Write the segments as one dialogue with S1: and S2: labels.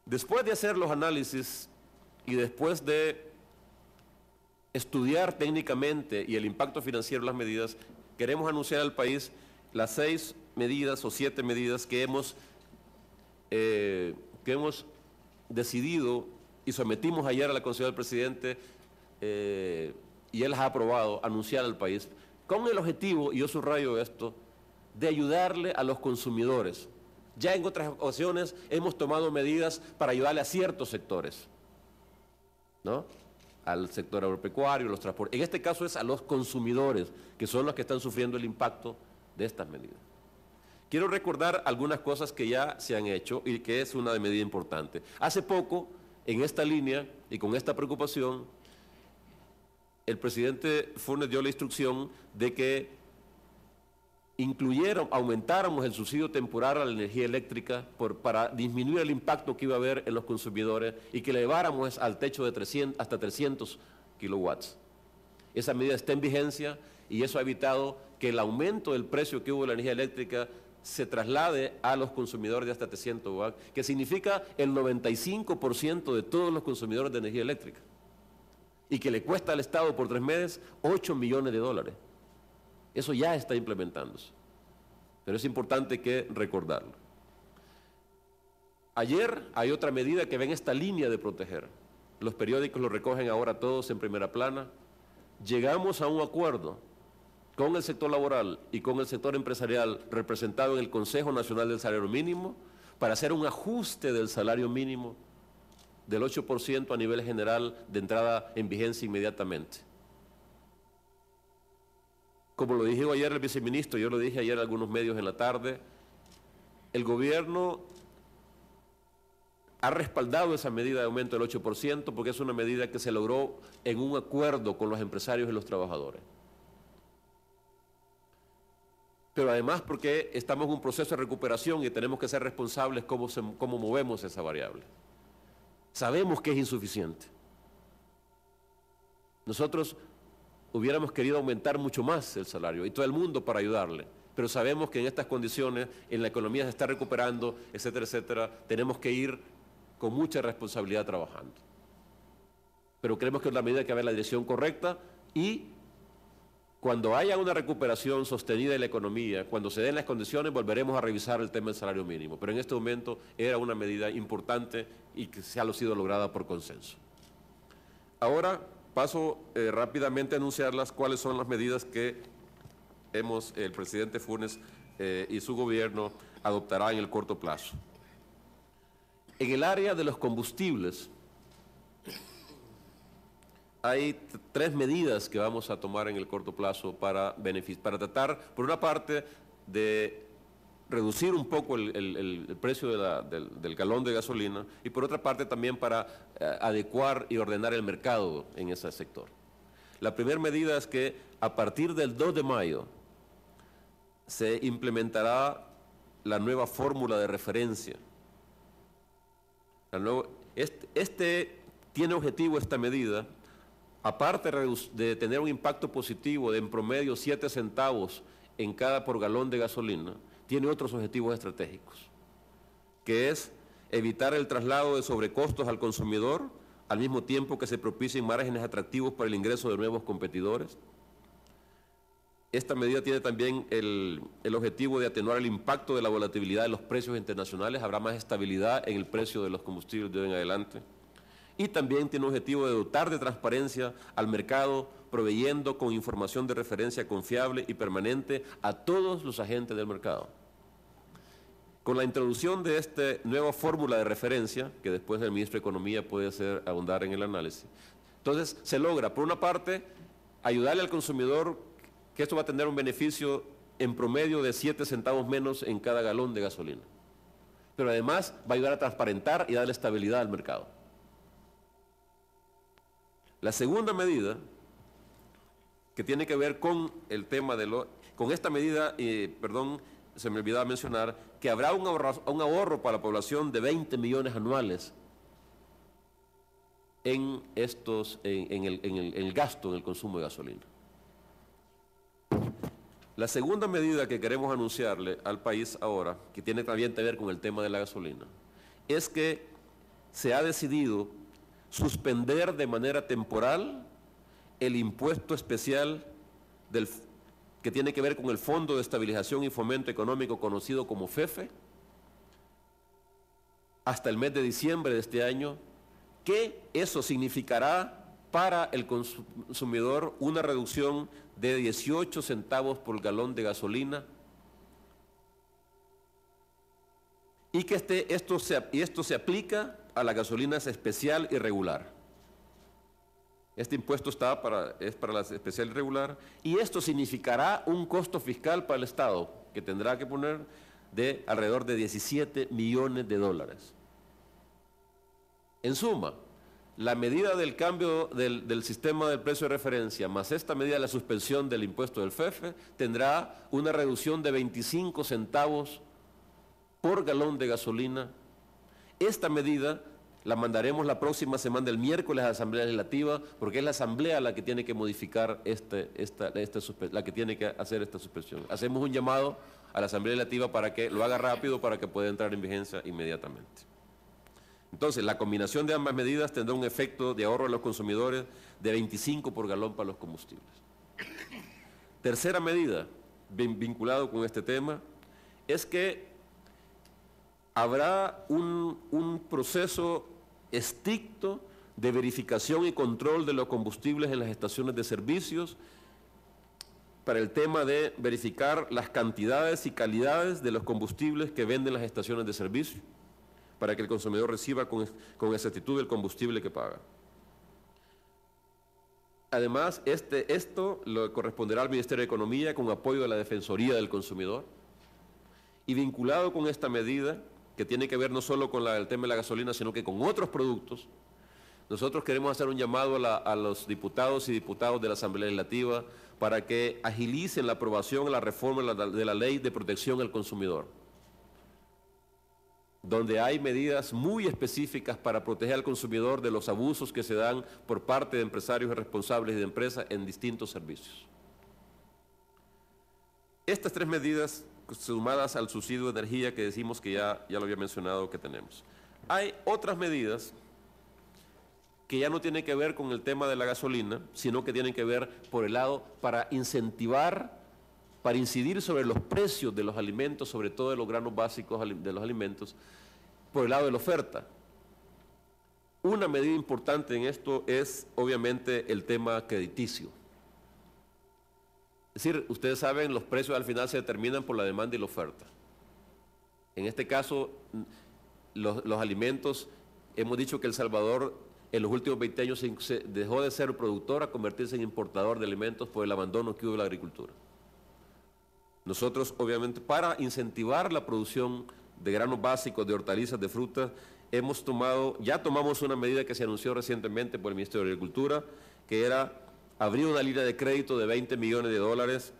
S1: Después de hacer los análisis y después de estudiar técnicamente y el impacto financiero de las medidas, queremos anunciar al país las 6 medidas o 7 medidas que hemos decidido y sometimos ayer a la Consideración del Presidente y él las ha aprobado, anunciar al país, con el objetivo, y yo subrayo esto, de ayudarle a los consumidores. Ya en otras ocasiones hemos tomado medidas para ayudarle a ciertos sectores, ¿no? Al sector agropecuario, los transportes. En este caso es a los consumidores, que son los que están sufriendo el impacto de estas medidas. Quiero recordar algunas cosas que ya se han hecho y que es una medida importante. Hace poco, en esta línea y con esta preocupación, el presidente Funes dio la instrucción de que aumentáramos el subsidio temporal a la energía eléctrica para disminuir el impacto que iba a haber en los consumidores y que eleváramos al techo de hasta 300 kilowatts. Esa medida está en vigencia y eso ha evitado que el aumento del precio que hubo de la energía eléctrica se traslade a los consumidores de hasta 300 watts, que significa el 95% de todos los consumidores de energía eléctrica, y que le cuesta al Estado por 3 meses $8 millones. Eso ya está implementándose, pero es importante que recordarlo. Ayer hay otra medida que va en esta línea de proteger. Los periódicos lo recogen ahora todos en primera plana. Llegamos a un acuerdo con el sector laboral y con el sector empresarial representado en el Consejo Nacional del Salario Mínimo para hacer un ajuste del salario mínimo del 8% a nivel general de entrada en vigencia inmediatamente. Como lo dijo ayer el viceministro, yo lo dije ayer en algunos medios en la tarde, el gobierno ha respaldado esa medida de aumento del 8% porque es una medida que se logró en un acuerdo con los empresarios y los trabajadores. Pero además porque estamos en un proceso de recuperación y tenemos que ser responsables cómo movemos esa variable. Sabemos que es insuficiente. Nosotros hubiéramos querido aumentar mucho más el salario y todo el mundo para ayudarle, pero sabemos que en estas condiciones, en la economía se está recuperando, etcétera, etcétera, tenemos que ir con mucha responsabilidad trabajando. Pero creemos que es la medida que va en la dirección correcta y cuando haya una recuperación sostenida en la economía, cuando se den las condiciones, volveremos a revisar el tema del salario mínimo. Pero en este momento era una medida importante y que se ha sido lograda por consenso. Ahora paso rápidamente a anunciarlas cuáles son las medidas que el presidente Funes y su gobierno adoptará en el corto plazo. En el área de los combustibles, hay 3 medidas que vamos a tomar en el corto plazo para tratar, por una parte, de reducir un poco el precio del galón de gasolina y por otra parte también para adecuar y ordenar el mercado en ese sector. La primera medida es que a partir del 2 de mayo se implementará la nueva fórmula de referencia. Tiene objetivo esta medida, aparte de tener un impacto positivo de en promedio 7 centavos por galón de gasolina, tiene otros objetivos estratégicos, que es evitar el traslado de sobrecostos al consumidor, al mismo tiempo que se propicien márgenes atractivos para el ingreso de nuevos competidores. Esta medida tiene también el objetivo de atenuar el impacto de la volatilidad de los precios internacionales, habrá más estabilidad en el precio de los combustibles de hoy en adelante. Y también tiene el objetivo de dotar de transparencia al mercado, proveyendo con información de referencia confiable y permanente a todos los agentes del mercado. Con la introducción de esta nueva fórmula de referencia, que después el ministro de Economía puede ahondar en el análisis, entonces se logra, por una parte, ayudarle al consumidor, que esto va a tener un beneficio en promedio de 7 centavos menos en cada galón de gasolina. Pero además va a ayudar a transparentar y darle estabilidad al mercado. La segunda medida, que tiene que ver con el tema con esta medida, se me olvidaba mencionar, que habrá un ahorro para la población de 20 millones anuales en el gasto, en el consumo de gasolina. La segunda medida que queremos anunciarle al país ahora, que tiene también que ver con el tema de la gasolina, es que se ha decidido suspender de manera temporal el impuesto especial que tiene que ver con el Fondo de Estabilización y Fomento Económico, conocido como FEFE, hasta el mes de diciembre de este año, que eso significará para el consumidor una reducción de 18 centavos por galón de gasolina, y que esto se aplica a las gasolinas especial y regular. Este impuesto es para la especial y regular, y esto significará un costo fiscal para el Estado que tendrá que poner de alrededor de 17 millones de dólares. En suma, la medida del cambio del sistema del precio de referencia, más esta medida de la suspensión del impuesto del FEFE, tendrá una reducción de 25 centavos por galón de gasolina. Esta medida la mandaremos la próxima semana, el miércoles, a la Asamblea Legislativa, porque es la Asamblea la que tiene que modificar la que tiene que hacer esta suspensión. Hacemos un llamado a la Asamblea Legislativa para que lo haga rápido, para que pueda entrar en vigencia inmediatamente. Entonces, la combinación de ambas medidas tendrá un efecto de ahorro a los consumidores de 25 por galón para los combustibles. Tercera medida, vinculado con este tema, es que habrá un proceso estricto de verificación y control de los combustibles en las estaciones de servicios para el tema de verificar las cantidades y calidades de los combustibles que venden las estaciones de servicio, para que el consumidor reciba con exactitud el combustible que paga. Además, esto lo corresponderá al Ministerio de Economía con apoyo de la Defensoría del Consumidor, y vinculado con esta medida, que tiene que ver no solo con el tema de la gasolina, sino que con otros productos, nosotros queremos hacer un llamado a los diputados y diputadas de la Asamblea Legislativa para que agilicen la aprobación de la reforma de la Ley de Protección al Consumidor, donde hay medidas muy específicas para proteger al consumidor de los abusos que se dan por parte de empresarios responsables y de empresas en distintos servicios. Estas tres medidas, sumadas al subsidio de energía que decimos que ya lo había mencionado que tenemos. Hay otras medidas que ya no tienen que ver con el tema de la gasolina, sino que tienen que ver por el lado para incentivar, para incidir sobre los precios de los alimentos, sobre todo de los granos básicos de los alimentos, por el lado de la oferta. Una medida importante en esto es, obviamente, el tema crediticio. Es decir, ustedes saben, los precios al final se determinan por la demanda y la oferta. En este caso, los alimentos, hemos dicho que El Salvador en los últimos 20 años se dejó de ser productor a convertirse en importador de alimentos por el abandono que hubo de la agricultura. Nosotros, obviamente, para incentivar la producción de granos básicos, de hortalizas, de frutas, ya tomamos una medida que se anunció recientemente por el Ministerio de Agricultura, que era abrir una línea de crédito de 20 millones de dólares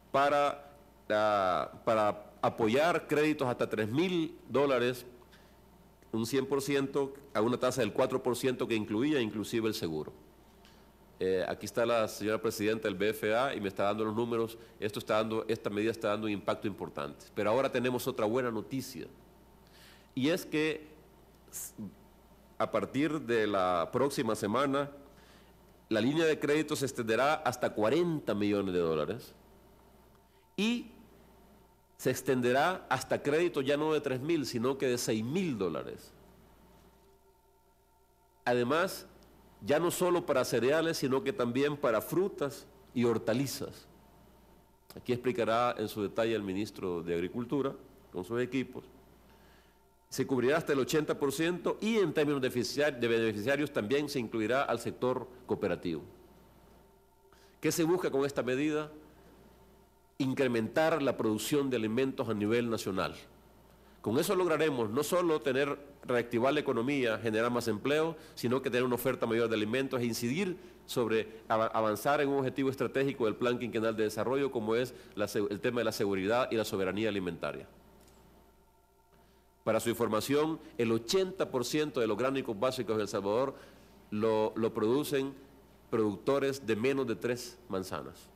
S1: para apoyar créditos hasta $3,000, un 100% a una tasa del 4% que incluía inclusive el seguro. Aquí está la señora presidenta del BFA y me está dando los números. Esta medida está dando un impacto importante. Pero ahora tenemos otra buena noticia, y es que a partir de la próxima semana la línea de crédito se extenderá hasta 40 millones de dólares y se extenderá hasta crédito ya no de 3,000, sino que de 6,000 dólares. Además, ya no solo para cereales, sino que también para frutas y hortalizas. Aquí explicará en su detalle el ministro de Agricultura con sus equipos. Se cubrirá hasta el 80% y en términos de beneficiarios también se incluirá al sector cooperativo. ¿Qué se busca con esta medida? Incrementar la producción de alimentos a nivel nacional. Con eso lograremos no solo reactivar la economía, generar más empleo, sino que tener una oferta mayor de alimentos e incidir sobre avanzar en un objetivo estratégico del Plan Quinquenal de Desarrollo, como es el tema de la seguridad y la soberanía alimentaria. Para su información, el 80% de los granos básicos de El Salvador lo producen productores de menos de 3 manzanas.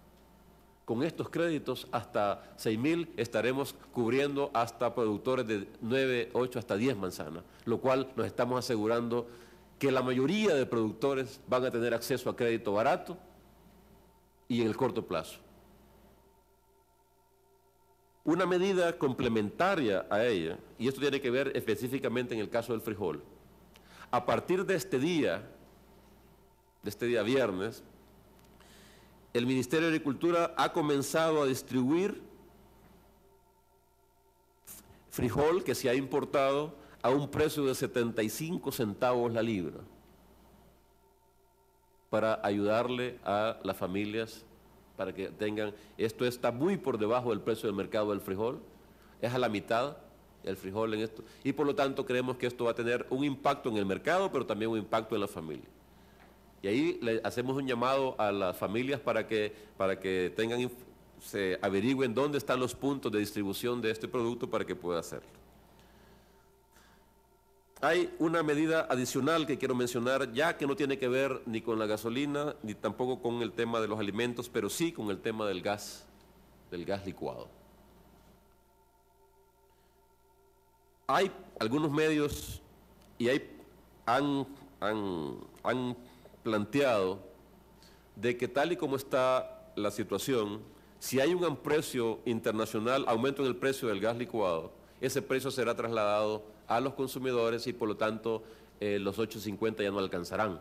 S1: con estos créditos hasta 6.000 estaremos cubriendo hasta productores de 9, 8, hasta 10 manzanas, lo cual nos estamos asegurando que la mayoría de productores van a tener acceso a crédito barato y en el corto plazo. Una medida complementaria a ella, y esto tiene que ver específicamente en el caso del frijol, a partir de este día viernes, el Ministerio de Agricultura ha comenzado a distribuir frijol que se ha importado a un precio de 75 centavos la libra para ayudarle a las familias para que tengan, esto está muy por debajo del precio del mercado del frijol, es a la mitad el frijol en esto, y por lo tanto creemos que esto va a tener un impacto en el mercado, pero también un impacto en la familia. Y ahí le hacemos un llamado a las familias para que se averigüen dónde están los puntos de distribución de este producto para que pueda hacerlo. Hay una medida adicional que quiero mencionar, ya que no tiene que ver ni con la gasolina, ni tampoco con el tema de los alimentos, pero sí con el tema del gas licuado. Hay algunos medios y han planteado de que tal y como está la situación, si hay un precio internacional, aumento en el precio del gas licuado, ese precio será trasladado a los consumidores y por lo tanto los 8.50 ya no alcanzarán,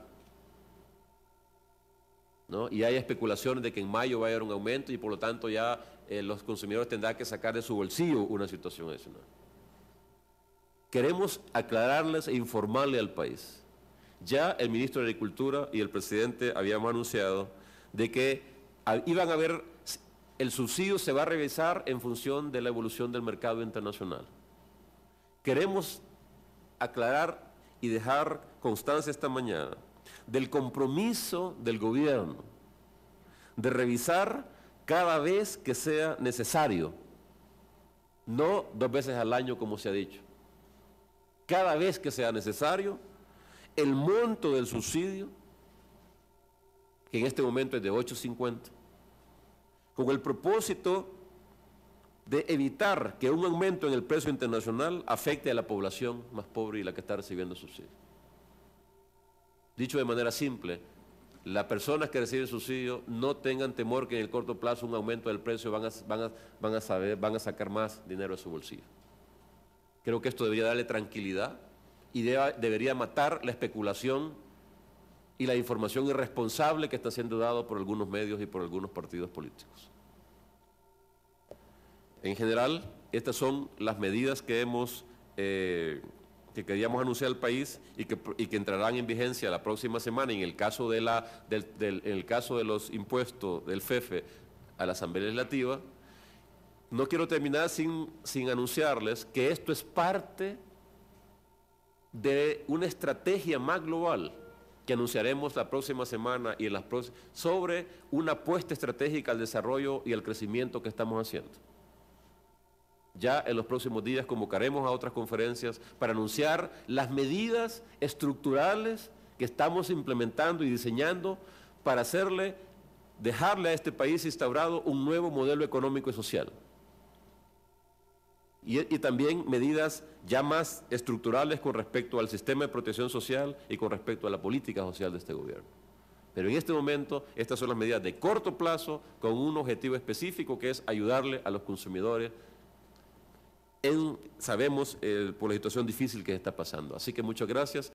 S1: ¿no? Y hay especulaciones de que en mayo va a haber un aumento y por lo tanto ya los consumidores tendrán que sacar de su bolsillo una situación adicional. Queremos aclararles e informarle al país. Ya el ministro de Agricultura y el presidente habíamos anunciado de que iban a haber, el subsidio se va a revisar en función de la evolución del mercado internacional. Queremos aclarar y dejar constancia esta mañana del compromiso del gobierno de revisar cada vez que sea necesario, no 2 veces al año como se ha dicho, cada vez que sea necesario, el monto del subsidio, que en este momento es de 8.50, con el propósito de evitar que un aumento en el precio internacional afecte a la población más pobre y la que está recibiendo subsidio. Dicho de manera simple, las personas que reciben subsidio no tengan temor que en el corto plazo un aumento del precio van a sacar más dinero de su bolsillo. Creo que esto debería darle tranquilidad y debería matar la especulación y la información irresponsable que está siendo dado por algunos medios y por algunos partidos políticos. En general, estas son las medidas que queríamos anunciar al país y que entrarán en vigencia la próxima semana en el caso de los impuestos del FEFE a la Asamblea Legislativa. No quiero terminar sin anunciarles que esto es parte de una estrategia más global que anunciaremos la próxima semana y sobre una apuesta estratégica al desarrollo y al crecimiento que estamos haciendo. Ya en los próximos días convocaremos a otras conferencias para anunciar las medidas estructurales que estamos implementando y diseñando para dejarle a este país instaurado un nuevo modelo económico y social. Y también medidas ya más estructurales con respecto al sistema de protección social y con respecto a la política social de este gobierno. Pero en este momento, estas son las medidas de corto plazo con un objetivo específico que es ayudarle a los consumidores sabemos por la situación difícil que está pasando. Así que muchas gracias